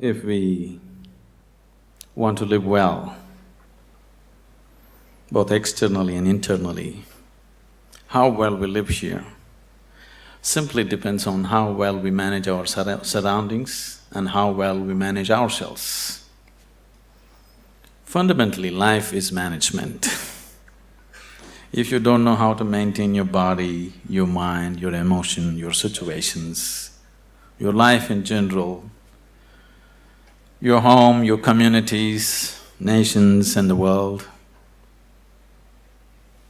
If we want to live well, both externally and internally, how well we live here simply depends on how well we manage our surroundings and how well we manage ourselves. Fundamentally, life is management. If you don't know how to maintain your body, your mind, your emotion, your situations, your life in general, your home, your communities, nations and the world,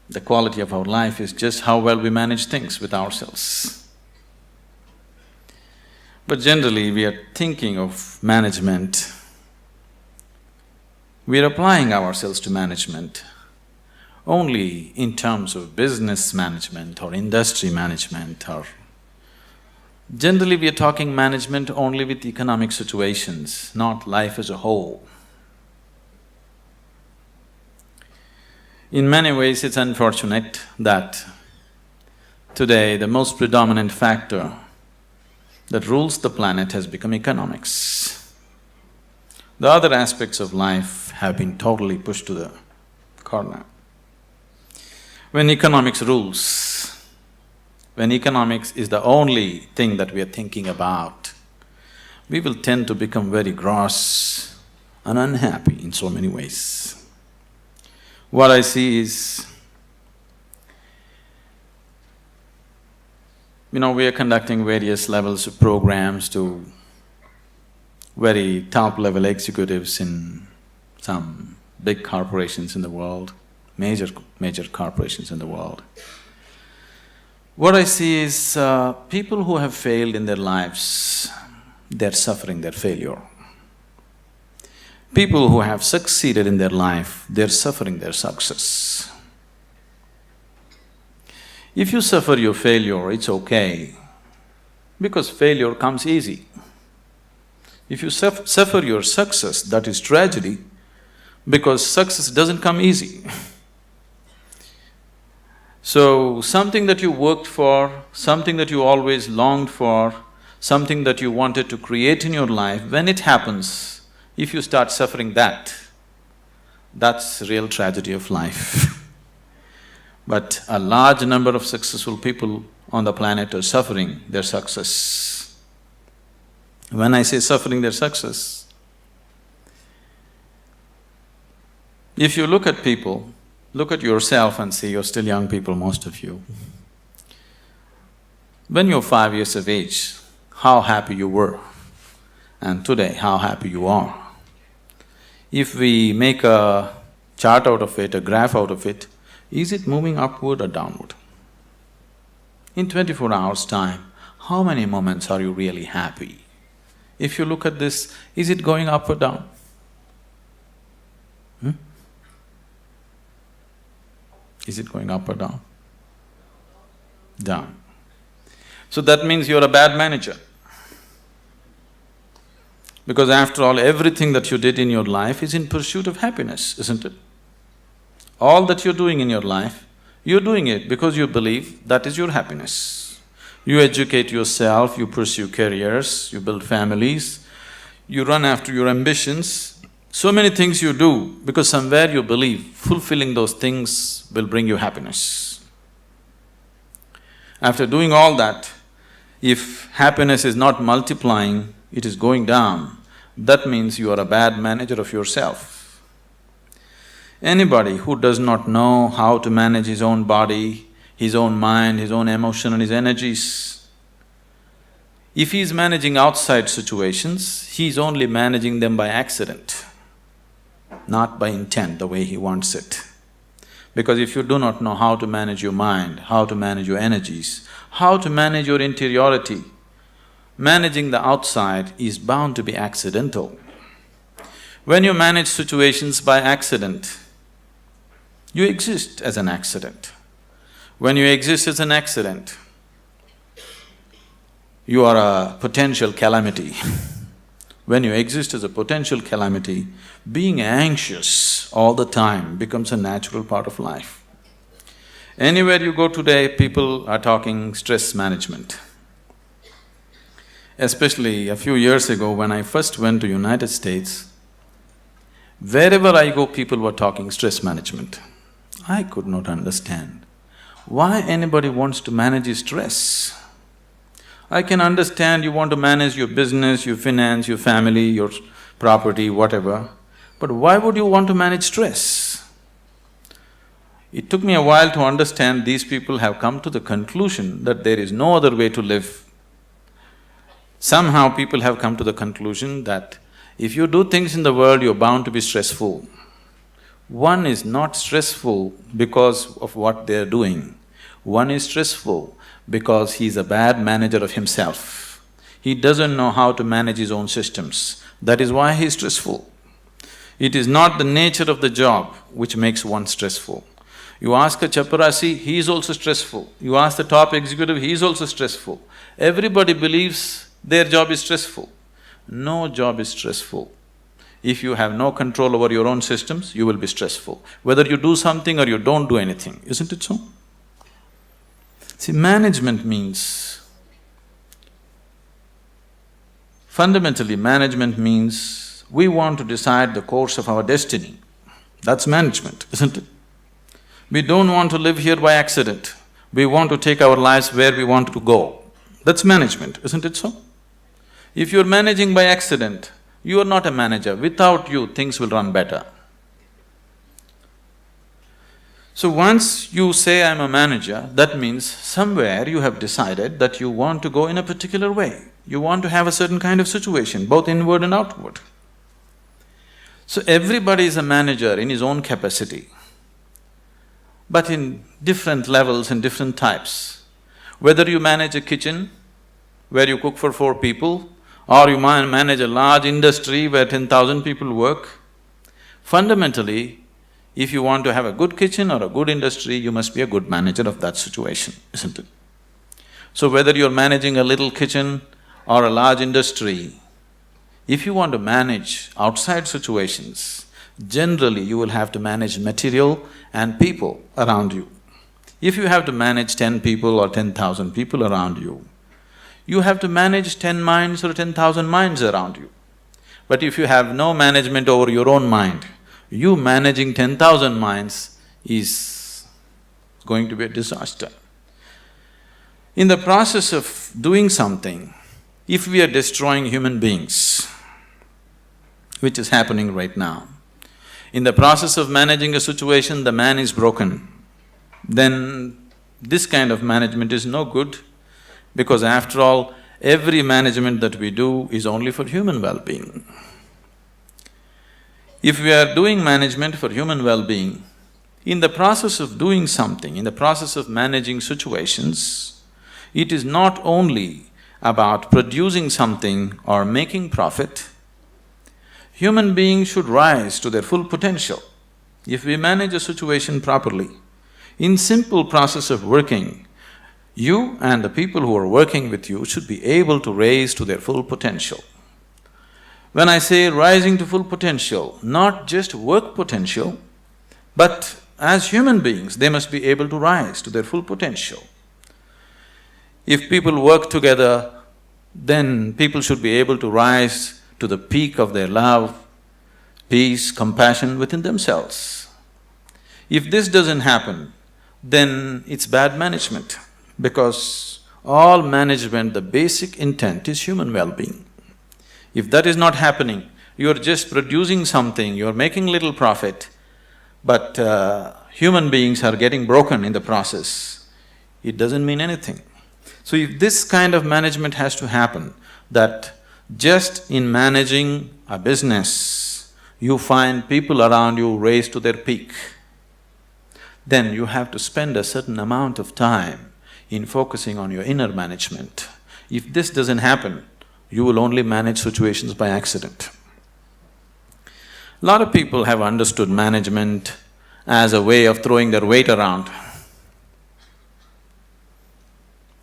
the quality of our life is just how well we manage things with ourselves. But generally, we are thinking of management, we are applying ourselves to management only in terms of business management or industry management or… Generally, we are talking management only with economic situations, not life as a whole. In many ways, it's unfortunate that today the most predominant factor that rules the planet has become economics. The other aspects of life have been totally pushed to the corner. When economics rules, when economics is the only thing that we are thinking about, we will tend to become very gross and unhappy in so many ways. What I see is, we are conducting various levels of programs to very top-level executives in some big corporations in the world, major corporations in the world. What I see is people who have failed in their lives, they're suffering their failure. People who have succeeded in their life, they're suffering their success. If you suffer your failure, it's okay, because failure comes easy. If you suffer your success, that is tragedy, because success doesn't come easy. So, something that you worked for, something that you always longed for, something that you wanted to create in your life, when it happens, if you start suffering that, that's real tragedy of life. But a large number of successful people on the planet are suffering their success. When I say suffering their success, if you look at people, look at yourself and see, you're still young people, most of you. When you're 5 years of age, how happy you were, and today, how happy you are. If we make a chart out of it, a graph out of it, is it moving upward or downward? In 24 hours' time, how many moments are you really happy? If you look at this, is it going up or down? Is it going up or down? Down. So that means you're a bad manager. Because after all, everything that you did in your life is in pursuit of happiness, isn't it? All that you're doing in your life, you're doing it because you believe that is your happiness. You educate yourself, you pursue careers, you build families, you run after your ambitions. So many things you do because somewhere you believe fulfilling those things will bring you happiness. After doing all that, if happiness is not multiplying, it is going down, that means you are a bad manager of yourself. Anybody who does not know how to manage his own body, his own mind, his own emotion and his energies, if he is managing outside situations, he is only managing them by accident, not by intent, the way he wants it. Because if you do not know how to manage your mind, how to manage your energies, how to manage your interiority, managing the outside is bound to be accidental. When you manage situations by accident, you exist as an accident. When you exist as an accident, you are a potential calamity. When you exist as a potential calamity, being anxious all the time becomes a natural part of life. Anywhere you go today, people are talking stress management. Especially a few years ago when I first went to United States, wherever I go, people were talking stress management. I could not understand why anybody wants to manage his stress. I can understand you want to manage your business, your finance, your family, your property, whatever, but why would you want to manage stress? It took me a while to understand these people have come to the conclusion that there is no other way to live. Somehow people have come to the conclusion that if you do things in the world, you're bound to be stressful. One is not stressful because of what they're doing. One is stressful because he's a bad manager of himself. He doesn't know how to manage his own systems. That is why he's stressful. It is not the nature of the job which makes one stressful. You ask a chaparasi, he is also stressful. You ask the top executive, he is also stressful. Everybody believes their job is stressful. No job is stressful. If you have no control over your own systems, you will be stressful. Whether you do something or you don't do anything, isn't it so? See, management means… fundamentally, management means we want to decide the course of our destiny. That's management, isn't it? We don't want to live here by accident. We want to take our lives where we want to go. That's management, isn't it so? If you're managing by accident, you are not a manager. Without you, things will run better. So once you say, I'm a manager, that means somewhere you have decided that you want to go in a particular way. You want to have a certain kind of situation, both inward and outward. So everybody is a manager in his own capacity, but in different levels and different types. Whether you manage a kitchen where you cook for 4 people, or you manage a large industry where 10,000 people work, fundamentally, if you want to have a good kitchen or a good industry, you must be a good manager of that situation, isn't it? So whether you're managing a little kitchen or a large industry, if you want to manage outside situations, generally you will have to manage material and people around you. If you have to manage 10 people or 10,000 people around you, you have to manage 10 minds or 10,000 minds around you. But if you have no management over your own mind, you managing 10,000 minds is going to be a disaster. In the process of doing something, if we are destroying human beings, which is happening right now, in the process of managing a situation, the man is broken, then this kind of management is no good, because after all, every management that we do is only for human well-being. If we are doing management for human well-being, in the process of doing something, in the process of managing situations, it is not only about producing something or making profit. Human beings should rise to their full potential. If we manage a situation properly, in simple process of working, you and the people who are working with you should be able to raise to their full potential. When I say rising to full potential, not just work potential, but as human beings, they must be able to rise to their full potential. If people work together, then people should be able to rise to the peak of their love, peace, compassion within themselves. If this doesn't happen, then it's bad management, because all management, the basic intent is human well-being. If that is not happening, you're just producing something, you're making little profit, but human beings are getting broken in the process, it doesn't mean anything. So if this kind of management has to happen, that just in managing a business, you find people around you raise to their peak, then you have to spend a certain amount of time in focusing on your inner management. If this doesn't happen, you will only manage situations by accident. A lot of people have understood management as a way of throwing their weight around.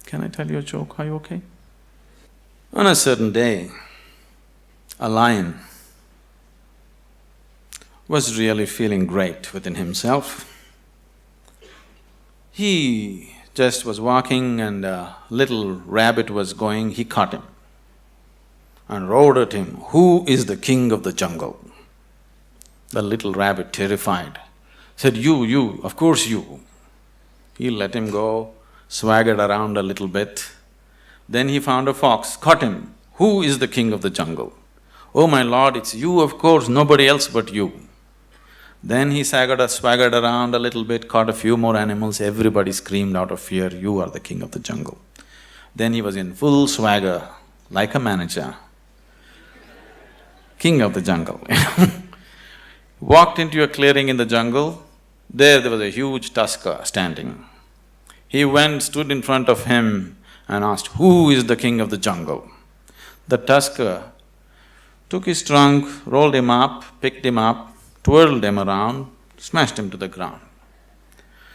Can I tell you a joke? Are you okay? On a certain day, a lion was really feeling great within himself. He just was walking and a little rabbit was going, he caught him. and roared at him, "Who is the king of the jungle?" The little rabbit, terrified, said, You, of course you." He let him go, swaggered around a little bit. Then he found a fox, caught him. "Who is the king of the jungle?" "Oh my lord, it's you, of course, nobody else but you." Then he swaggered around a little bit, caught a few more animals, everybody screamed out of fear, "You are the king of the jungle." Then he was in full swagger, like a manager. King of the jungle Walked into a clearing in the jungle, there was a huge tusker standing. He went, stood in front of him and asked, "Who is the king of the jungle?" The tusker took his trunk, rolled him up, picked him up, twirled him around, smashed him to the ground.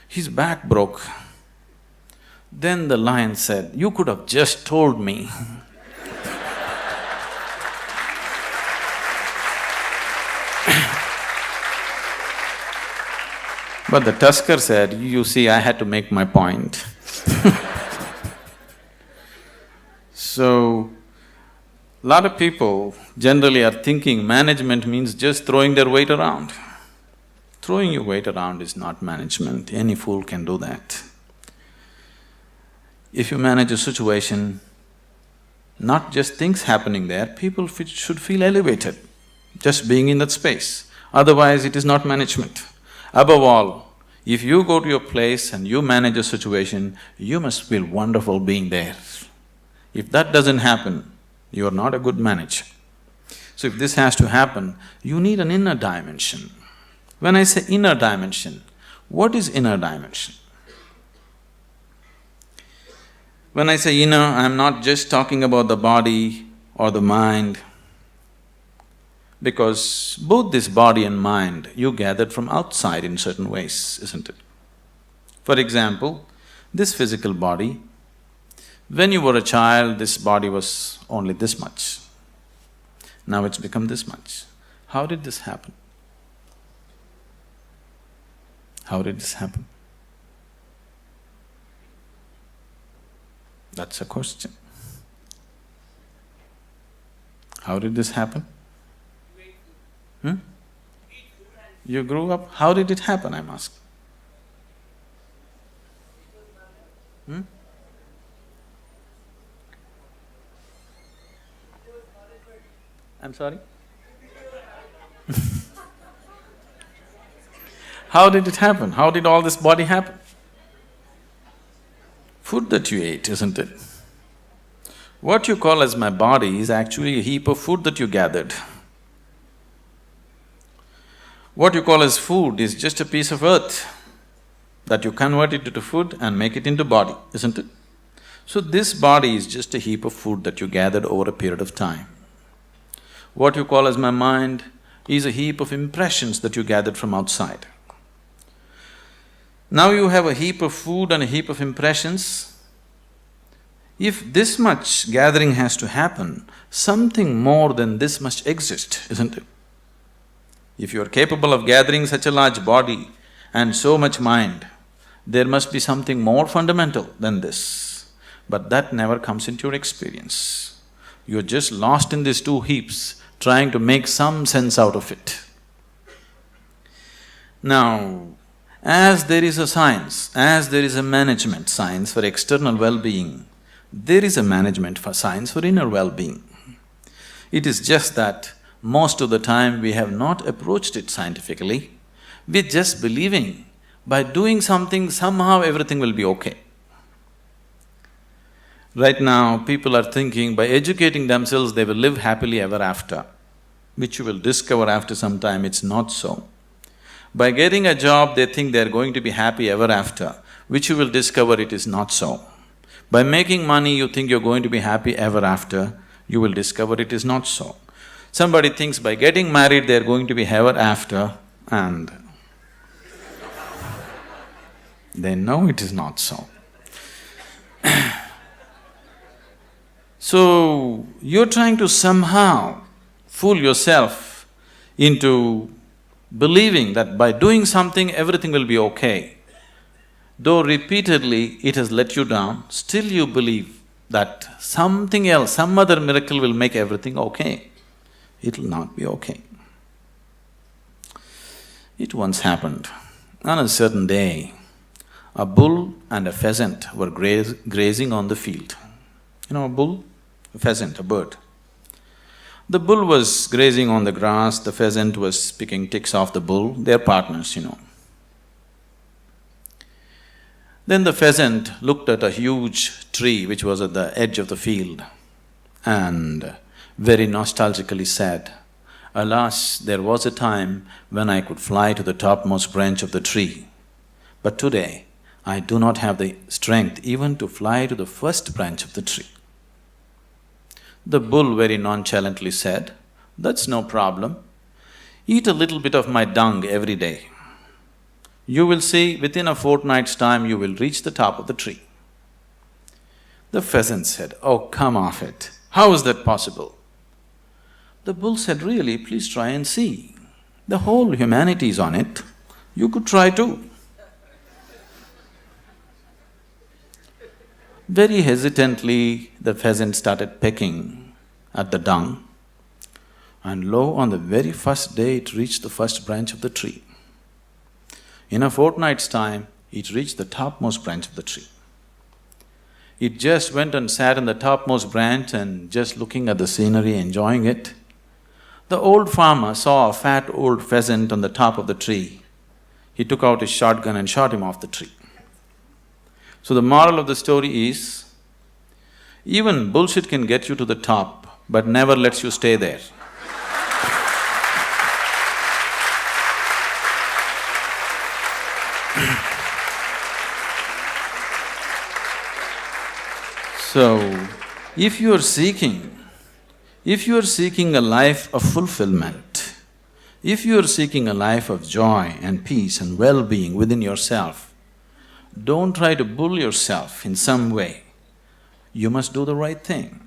His back broke. Then the lion said, "You could have just told me." But the tusker said, "You see, I had to make my point." So, lot of people generally are thinking management means just throwing their weight around. Throwing your weight around is not management, any fool can do that. If you manage a situation, not just things happening there, people should feel elevated, just being in that space. Otherwise, it is not management. Above all, if you go to your place and you manage a situation, you must feel wonderful being there. If that doesn't happen, you are not a good manager. So if this has to happen, you need an inner dimension. When I say inner dimension, what is inner dimension? When I say inner, I'm not just talking about the body or the mind, because both this body and mind you gathered from outside in certain ways, isn't it? For example, this physical body, when you were a child, this body was only this much. Now it's become this much. How did this happen? How did this happen? That's a question. How did this happen? You grew up, how did it happen, I'm asking? I'm sorry? How did it happen? How did all this body happen? Food that you ate, isn't it? What you call as my body is actually a heap of food that you gathered. What you call as food is just a piece of earth that you convert it into food and make it into body, isn't it? So this body is just a heap of food that you gathered over a period of time. What you call as my mind is a heap of impressions that you gathered from outside. Now you have a heap of food and a heap of impressions. If this much gathering has to happen, something more than this must exist, isn't it? If you are capable of gathering such a large body and so much mind, there must be something more fundamental than this. But that never comes into your experience. You're just lost in these two heaps, trying to make some sense out of it. Now, as there is a science, as there is a management science for external well-being, there is a management for science for inner well-being. It is just that most of the time we have not approached it scientifically, we're just believing by doing something somehow everything will be okay. Right now, people are thinking by educating themselves they will live happily ever after, which you will discover after some time it's not so. By getting a job, they think they're going to be happy ever after, which you will discover it is not so. By making money, you think you're going to be happy ever after, you will discover it is not so. Somebody thinks by getting married they're going to be ever after, and they know it is not so. So, you're trying to somehow fool yourself into believing that by doing something everything will be okay. Though repeatedly it has let you down, still you believe that something else, some other miracle will make everything okay. It'll not be okay. It once happened, on a certain day, a bull and a pheasant were grazing on the field. You know a bull? A pheasant, a bird. The bull was grazing on the grass, the pheasant was picking ticks off the bull, they're partners, you know. Then the pheasant looked at a huge tree which was at the edge of the field and very nostalgically said, "Alas, there was a time when I could fly to the topmost branch of the tree, but today I do not have the strength even to fly to the first branch of the tree." The bull very nonchalantly said, "That's no problem. Eat a little bit of my dung every day. You will see, within a fortnight's time you will reach the top of the tree." The pheasant said, "Oh, come off it. How is that possible?" The bull said, "Really, please try and see. The whole humanity is on it. You could try too." Very hesitantly, the pheasant started pecking at the dung, and lo, on the very first day it reached the first branch of the tree. In a fortnight's time, it reached the topmost branch of the tree. It just went and sat in the topmost branch and just looking at the scenery, enjoying it. The old farmer saw a fat old pheasant on the top of the tree. He took out his shotgun and shot him off the tree. So the moral of the story is, even bullshit can get you to the top, but never lets you stay there. So, if you are seeking a life of fulfillment, if you are seeking a life of joy and peace and well-being within yourself, don't try to bull yourself in some way. You must do the right thing,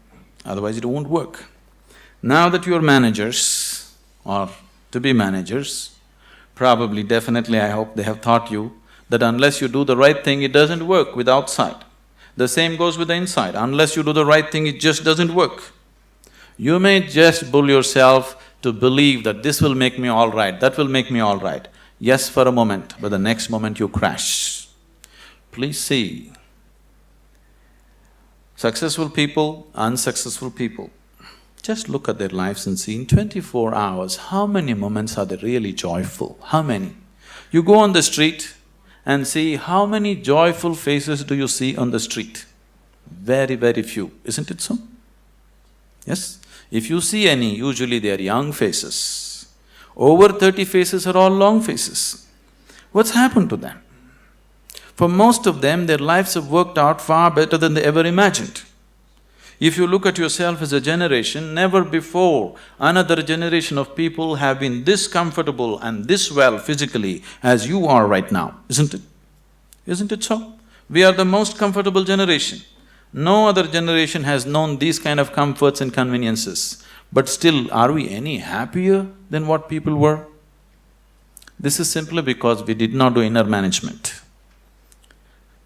otherwise it won't work. Now that you are managers or to be managers, probably, definitely I hope they have taught you that unless you do the right thing, it doesn't work with outside. The same goes with the inside, unless you do the right thing, it just doesn't work. You may just bull yourself to believe that this will make me all right, that will make me all right. Yes, for a moment, but the next moment you crash. Please see, successful people, unsuccessful people, just look at their lives and see in 24 hours, how many moments are they really joyful? How many? You go on the street and see how many joyful faces do you see on the street? Very, very few, isn't it so? Yes? If you see any, usually they are young faces. Over 30 faces are all long faces. What's happened to them? For most of them, their lives have worked out far better than they ever imagined. If you look at yourself as a generation, never before another generation of people have been this comfortable and this well physically as you are right now, isn't it? Isn't it so? We are the most comfortable generation. No other generation has known these kind of comforts and conveniences. But still, are we any happier than what people were? This is simply because we did not do inner management.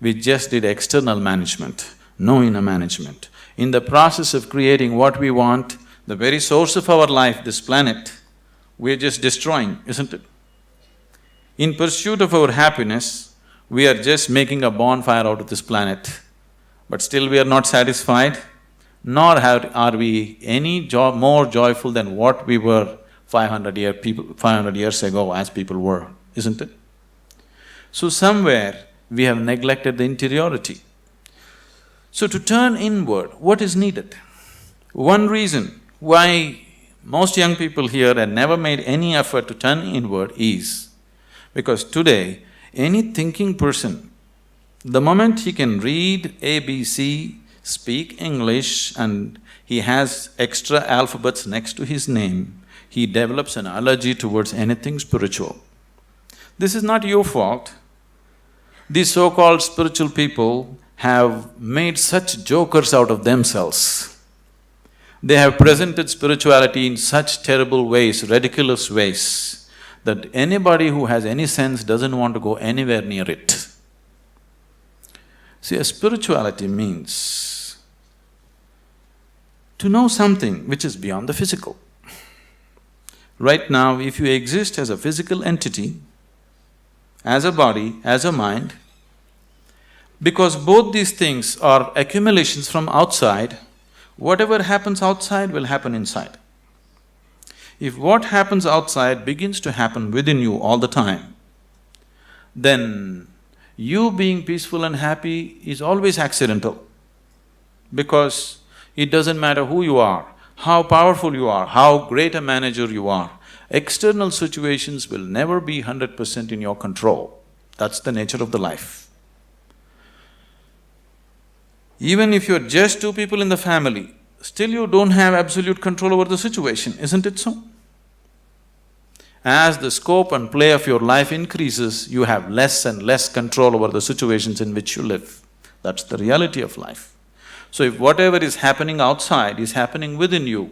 We just did external management, no inner management. In the process of creating what we want, the very source of our life, this planet, we're just destroying, isn't it? In pursuit of our happiness, we are just making a bonfire out of this planet, but still we are not satisfied, nor are we any more joyful than what we were 500 years ago as people were, isn't it? So somewhere, we have neglected the interiority. So to turn inward, what is needed? One reason why most young people here have never made any effort to turn inward is because today, any thinking person, the moment he can read ABC, speak English and he has extra alphabets next to his name, he develops an allergy towards anything spiritual. This is not your fault. These so-called spiritual people have made such jokers out of themselves. They have presented spirituality in such terrible ways, ridiculous ways, that anybody who has any sense doesn't want to go anywhere near it. See, a spirituality means to know something which is beyond the physical. Right now, if you exist as a physical entity, as a body, as a mind, because both these things are accumulations from outside, whatever happens outside will happen inside. If what happens outside begins to happen within you all the time, then you being peaceful and happy is always accidental, because it doesn't matter who you are, how powerful you are, how great a manager you are, external situations will never be 100% in your control. That's the nature of the life. Even if you're just two people in the family, still you don't have absolute control over the situation, isn't it so? As the scope and play of your life increases, you have less and less control over the situations in which you live. That's the reality of life. So if whatever is happening outside is happening within you,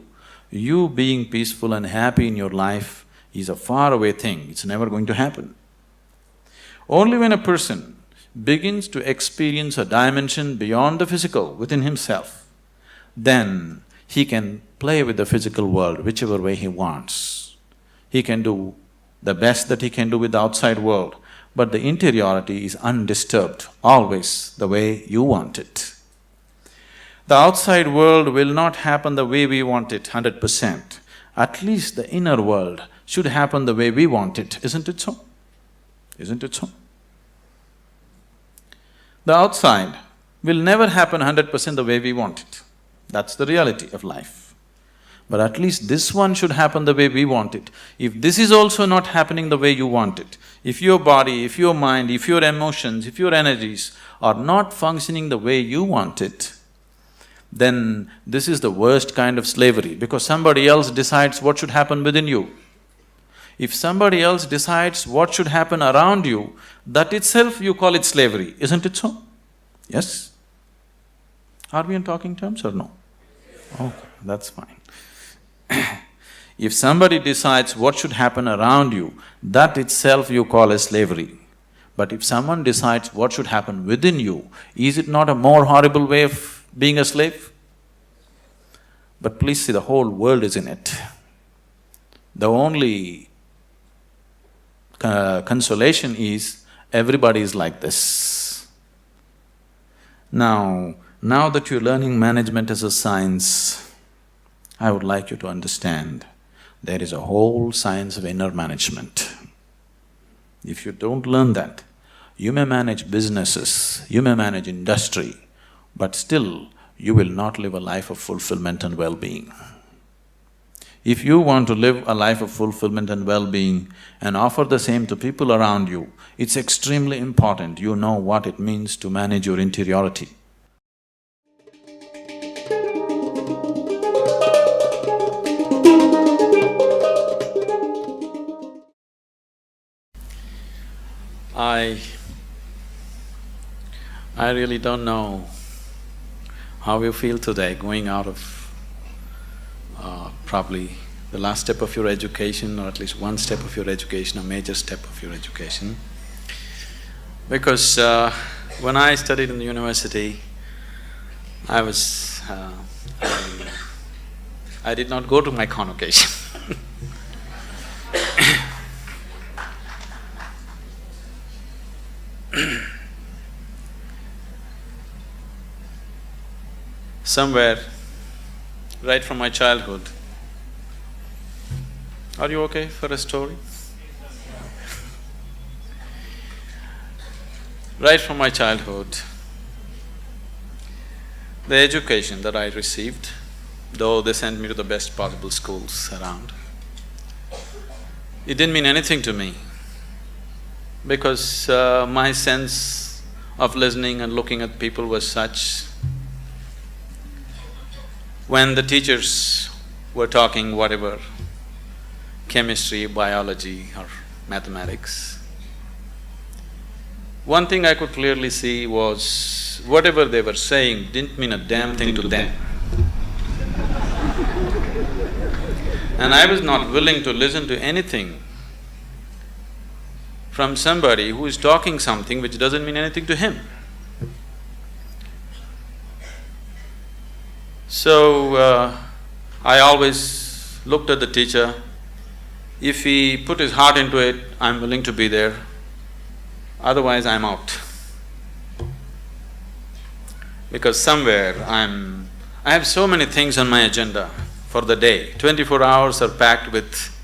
you being peaceful and happy in your life is a faraway thing, it's never going to happen. Only when a person begins to experience a dimension beyond the physical within himself, then he can play with the physical world whichever way he wants. He can do the best that he can do with the outside world, but the interiority is undisturbed, always the way you want it. The outside world will not happen the way we want it 100%. At least the inner world should happen the way we want it, isn't it so? Isn't it so? The outside will never happen 100% the way we want it. That's the reality of life. But at least this one should happen the way we want it. If this is also not happening the way you want it, if your body, if your mind, if your emotions, if your energies are not functioning the way you want it, then this is the worst kind of slavery, because somebody else decides what should happen within you. If somebody else decides what should happen around you, that itself you call it slavery, isn't it so? Yes? Are we in talking terms or no? Okay, that's fine. If somebody decides what should happen around you, that itself you call as slavery. But if someone decides what should happen within you, is it not a more horrible way of being a slave? But please see, the whole world is in it. The only consolation is everybody is like this. Now that you're learning management as a science, I would like you to understand there is a whole science of inner management. If you don't learn that, you may manage businesses, you may manage industry, but still you will not live a life of fulfillment and well-being. If you want to live a life of fulfillment and well-being and offer the same to people around you, it's extremely important you know what it means to manage your interiority. I really don't know how you feel today going out of probably the last step of your education, or at least one step of your education, a major step of your education. Because when I studied in the university, I did not go to my convocation. Somewhere, right from my childhood… Are you okay for a story? Right from my childhood, the education that I received, though they sent me to the best possible schools around, it didn't mean anything to me, because my sense of listening and looking at people was such. When the teachers were talking whatever, chemistry, biology or mathematics, one thing I could clearly see was whatever they were saying didn't mean a damn thing to them. And I was not willing to listen to anything from somebody who is talking something which doesn't mean anything to him. So, I always looked at the teacher. If he put his heart into it, I'm willing to be there. Otherwise, I'm out. Because somewhere I have so many things on my agenda for the day. 24 hours are packed with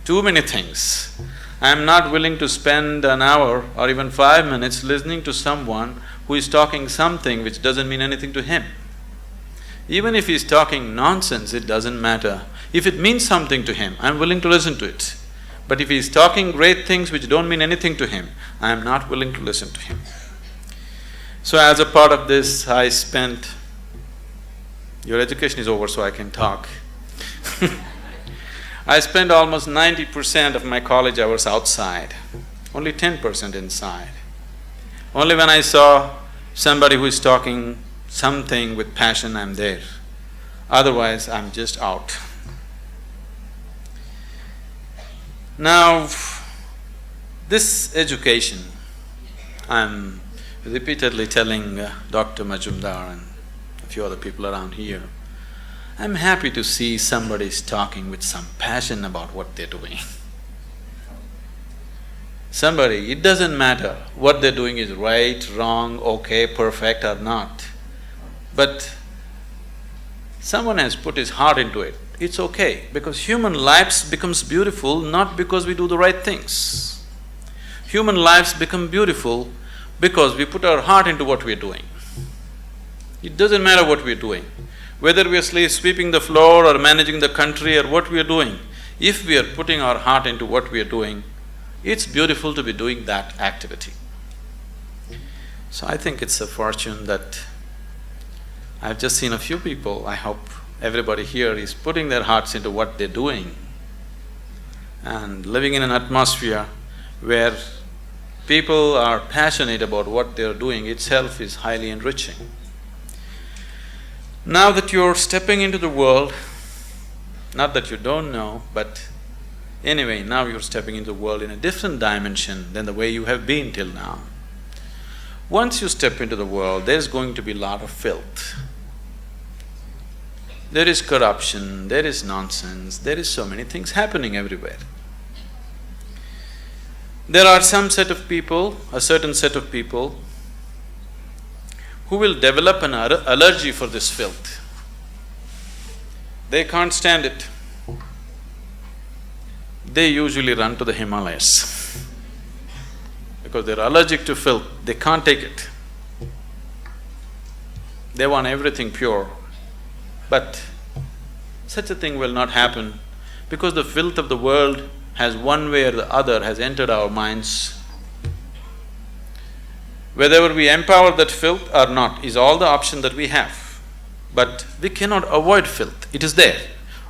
too many things. I'm not willing to spend an hour or even 5 minutes listening to someone who is talking something which doesn't mean anything to him. Even if he's talking nonsense, it doesn't matter. If it means something to him, I'm willing to listen to it. But if he's talking great things which don't mean anything to him, I am not willing to listen to him. So as a part of this, I spent… Your education is over, so I can talk. I spent almost 90% of my college hours outside, only 10% inside. Only when I saw somebody who is talking something with passion, I'm there. Otherwise, I'm just out. Now, this education, I'm repeatedly telling Dr. Majumdar and a few other people around here, I'm happy to see somebody's talking with some passion about what they're doing. Somebody, it doesn't matter what they're doing is right, wrong, okay, perfect or not. But someone has put his heart into it, it's okay, because human lives becomes beautiful not because we do the right things. Human lives become beautiful because we put our heart into what we're doing. It doesn't matter what we're doing, whether we are sweeping the floor or managing the country or what we are doing, if we are putting our heart into what we are doing, it's beautiful to be doing that activity. So I think it's a fortune that I've just seen a few people, I hope everybody here is putting their hearts into what they're doing and living in an atmosphere where people are passionate about what they're doing itself is highly enriching. Now that you're stepping into the world, not that you don't know, but anyway, now you're stepping into the world in a different dimension than the way you have been till now. Once you step into the world, there's going to be a lot of filth. There is corruption, there is nonsense, there is so many things happening everywhere. There are some set of people, a certain set of people, who will develop an allergy for this filth. They can't stand it. They usually run to the Himalayas because they're allergic to filth, they can't take it. They want everything pure. But such a thing will not happen because the filth of the world has one way or the other has entered our minds. Whether we empower that filth or not is all the option that we have. But we cannot avoid filth, it is there.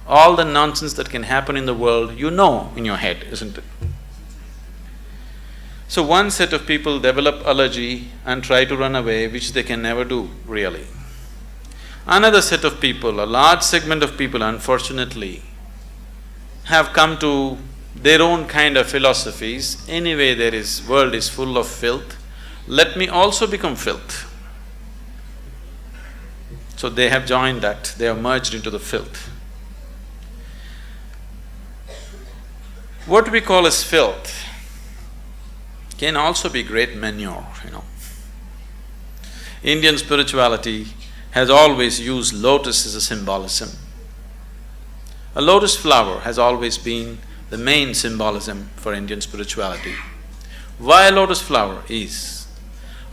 All the nonsense that can happen in the world, you know in your head, isn't it? So one set of people develop allergy and try to run away, which they can never do, really. Another set of people, a large segment of people, unfortunately, have come to their own kind of philosophies. Anyway, world is full of filth, let me also become filth. So they have joined that, they have merged into the filth. What we call as filth can also be great manure, Indian spirituality has always used lotus as a symbolism. A lotus flower has always been the main symbolism for Indian spirituality. Why a lotus flower is?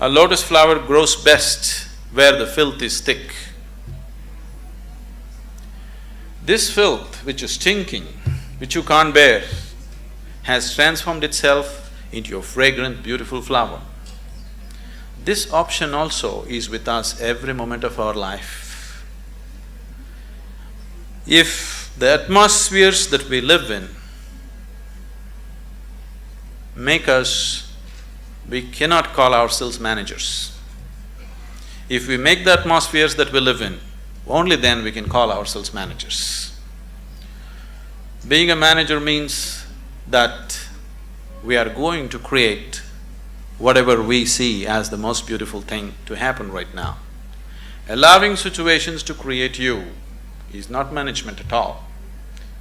A lotus flower grows best where the filth is thick. This filth which is stinking, which you can't bear, has transformed itself into a fragrant, beautiful flower. This option also is with us every moment of our life. If the atmospheres that we live in make us… we cannot call ourselves managers. If we make the atmospheres that we live in, only then we can call ourselves managers. Being a manager means that we are going to create whatever we see as the most beautiful thing to happen right now. Allowing situations to create you is not management at all.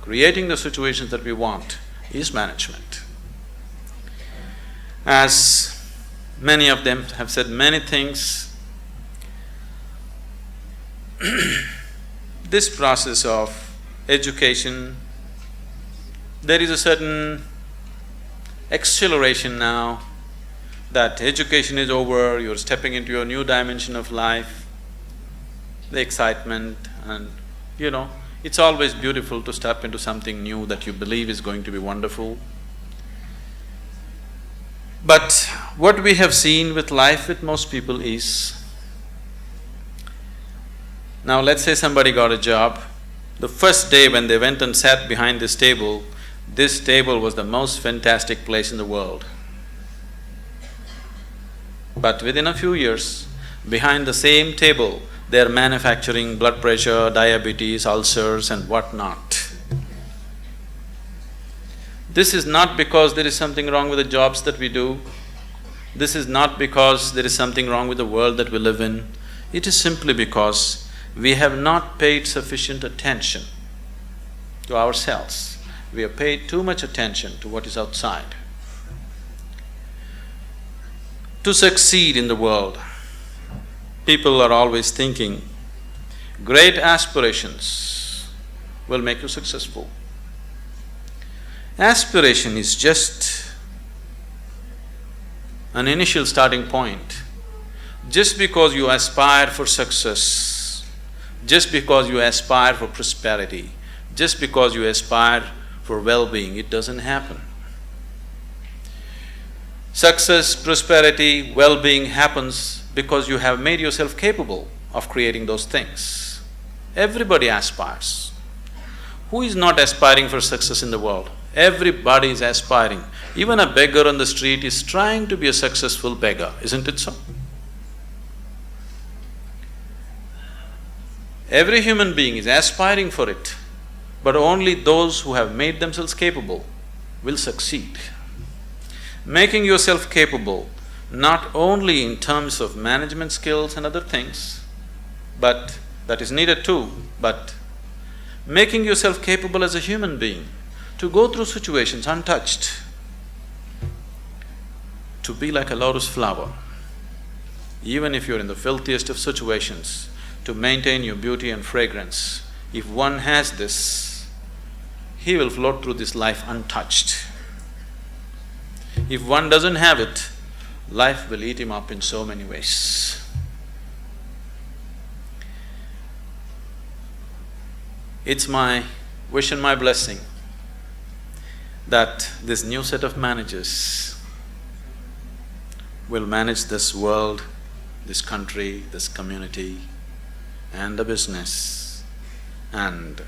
Creating the situations that we want is management. As many of them have said many things, this process of education, there is a certain acceleration now that education is over, you're stepping into your new dimension of life, the excitement, and it's always beautiful to step into something new that you believe is going to be wonderful. But what we have seen with life with most people is, now let's say somebody got a job, the first day when they went and sat behind this table was the most fantastic place in the world. But within a few years, behind the same table, they're manufacturing blood pressure, diabetes, ulcers and whatnot. This is not because there is something wrong with the jobs that we do. This is not because there is something wrong with the world that we live in. It is simply because we have not paid sufficient attention to ourselves. We have paid too much attention to what is outside. To succeed in the world, people are always thinking, great aspirations will make you successful. Aspiration is just an initial starting point. Just because you aspire for success, just because you aspire for prosperity, just because you aspire for well-being, it doesn't happen. Success, prosperity, well-being happens because you have made yourself capable of creating those things. Everybody aspires. Who is not aspiring for success in the world? Everybody is aspiring. Even a beggar on the street is trying to be a successful beggar, isn't it so? Every human being is aspiring for it, but only those who have made themselves capable will succeed. Making yourself capable, not only in terms of management skills and other things, but that is needed too, but making yourself capable as a human being to go through situations untouched, to be like a lotus flower, even if you're in the filthiest of situations, to maintain your beauty and fragrance. If one has this, he will float through this life untouched. If one doesn't have it, life will eat him up in so many ways. It's my wish and my blessing that this new set of managers will manage this world, this country, this community, and the business and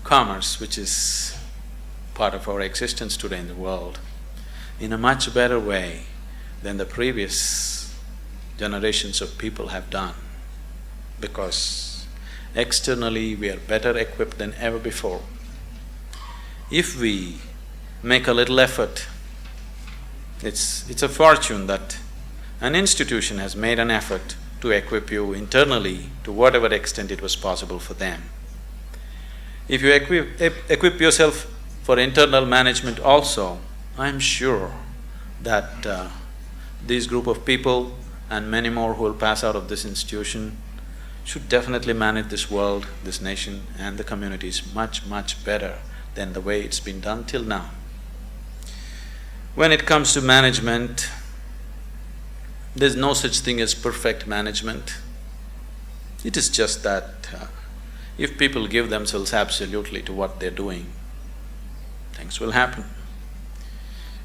commerce, which is part of our existence today in the world, in a much better way than the previous generations of people have done, because externally we are better equipped than ever before. If we make a little effort, it's a fortune that an institution has made an effort to equip you internally to whatever extent it was possible for them. If you equip yourself for internal management also, I'm sure that this group of people and many more who will pass out of this institution should definitely manage this world, this nation and the communities much, much better than the way it's been done till now. When it comes to management, there's no such thing as perfect management. It is just that if people give themselves absolutely to what they're doing, things will happen.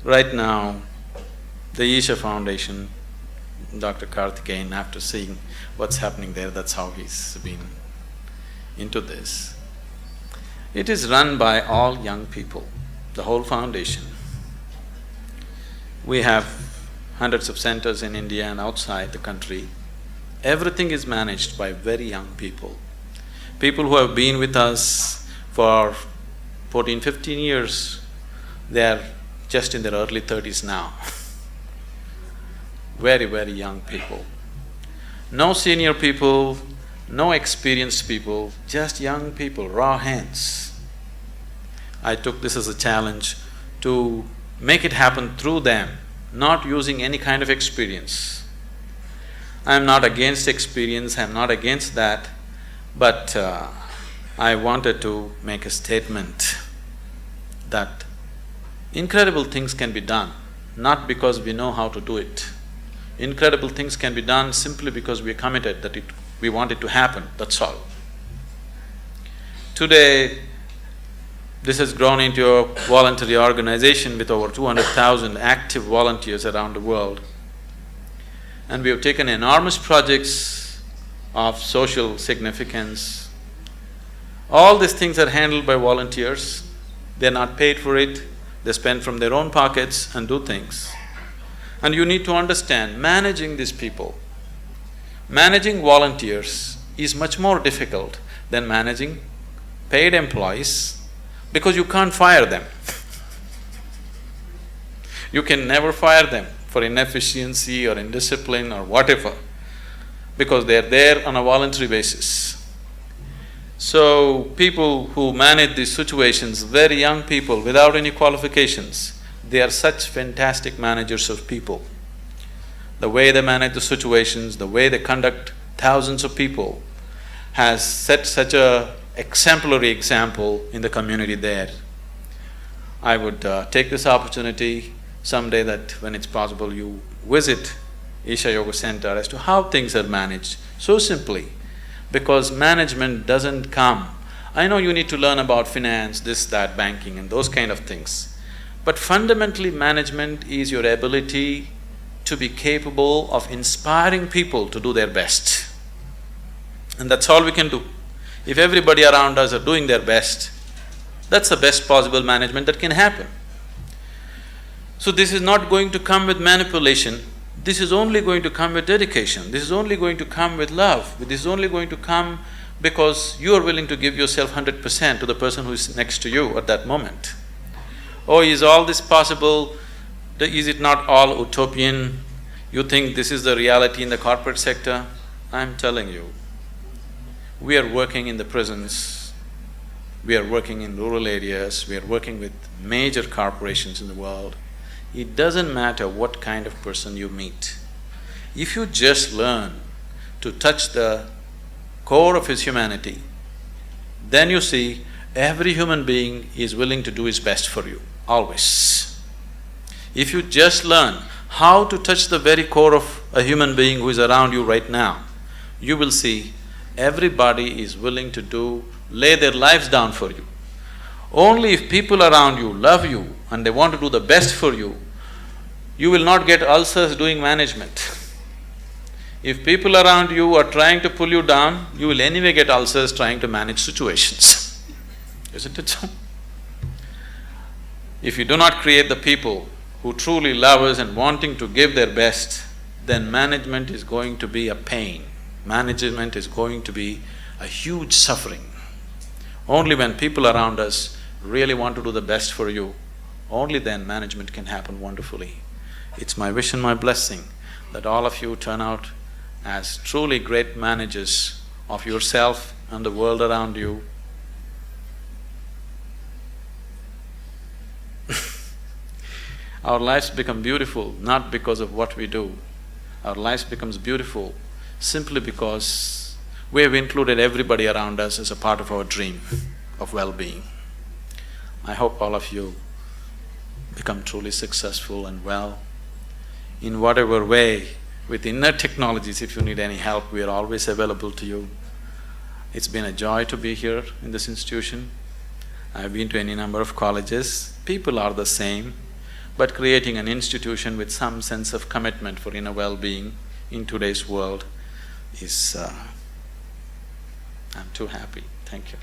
Right now, the Isha Foundation, Dr. Karthikeyan, after seeing what's happening there, that's how he's been into this. It is run by all young people, the whole foundation. We have hundreds of centers in India and outside the country. Everything is managed by very young people. People who have been with us for 14, 15 years, they are just in their early 30s now. Very, very young people. No senior people, no experienced people, just young people, raw hands. I took this as a challenge to make it happen through them, not using any kind of experience. I am not against experience, I am not against that, but I wanted to make a statement that incredible things can be done, not because we know how to do it. Incredible things can be done simply because we are committed that we want it to happen, that's all. Today, this has grown into a voluntary organization with over 200,000 active volunteers around the world. And we have taken enormous projects of social significance. All these things are handled by volunteers. They're not paid for it, they spend from their own pockets and do things. And you need to understand, managing these people, managing volunteers is much more difficult than managing paid employees, because you can't fire them. You can never fire them for inefficiency or indiscipline or whatever, because they're there on a voluntary basis. So, people who manage these situations, very young people without any qualifications, they are such fantastic managers of people. The way they manage the situations, the way they conduct thousands of people has set such a exemplary example in the community there. I would take this opportunity someday that when it's possible you visit Isha Yoga Center as to how things are managed, so simply, because management doesn't come… I know you need to learn about finance, this, that, banking and those kind of things, but fundamentally management is your ability to be capable of inspiring people to do their best. And that's all we can do. If everybody around us are doing their best, that's the best possible management that can happen. So this is not going to come with manipulation, this is only going to come with dedication, this is only going to come with love, this is only going to come because you are willing to give yourself 100% to the person who is next to you at that moment. Oh, is all this possible? Is it not all utopian? You think this is the reality in the corporate sector? I'm telling you, we are working in the prisons, we are working in rural areas, we are working with major corporations in the world. It doesn't matter what kind of person you meet. If you just learn to touch the core of his humanity, then you see every human being is willing to do his best for you, always. If you just learn how to touch the very core of a human being who is around you right now, you will see everybody is willing to lay their lives down for you. Only if people around you love you and they want to do the best for you, you will not get ulcers doing management. If people around you are trying to pull you down, you will anyway get ulcers trying to manage situations. Isn't it so? If you do not create the people who truly love us and wanting to give their best, then management is going to be a pain. Management is going to be a huge suffering. Only when people around us really want to do the best for you, only then management can happen wonderfully. It's my wish and my blessing that all of you turn out as truly great managers of yourself and the world around you. Our lives become beautiful not because of what we do. Our lives becomes beautiful simply because we have included everybody around us as a part of our dream of well-being. I hope all of you become truly successful and well. In whatever way, with inner technologies, if you need any help, we are always available to you. It's been a joy to be here in this institution. I've been to any number of colleges. People are the same, but creating an institution with some sense of commitment for inner well-being in today's world is… I'm too happy. Thank you.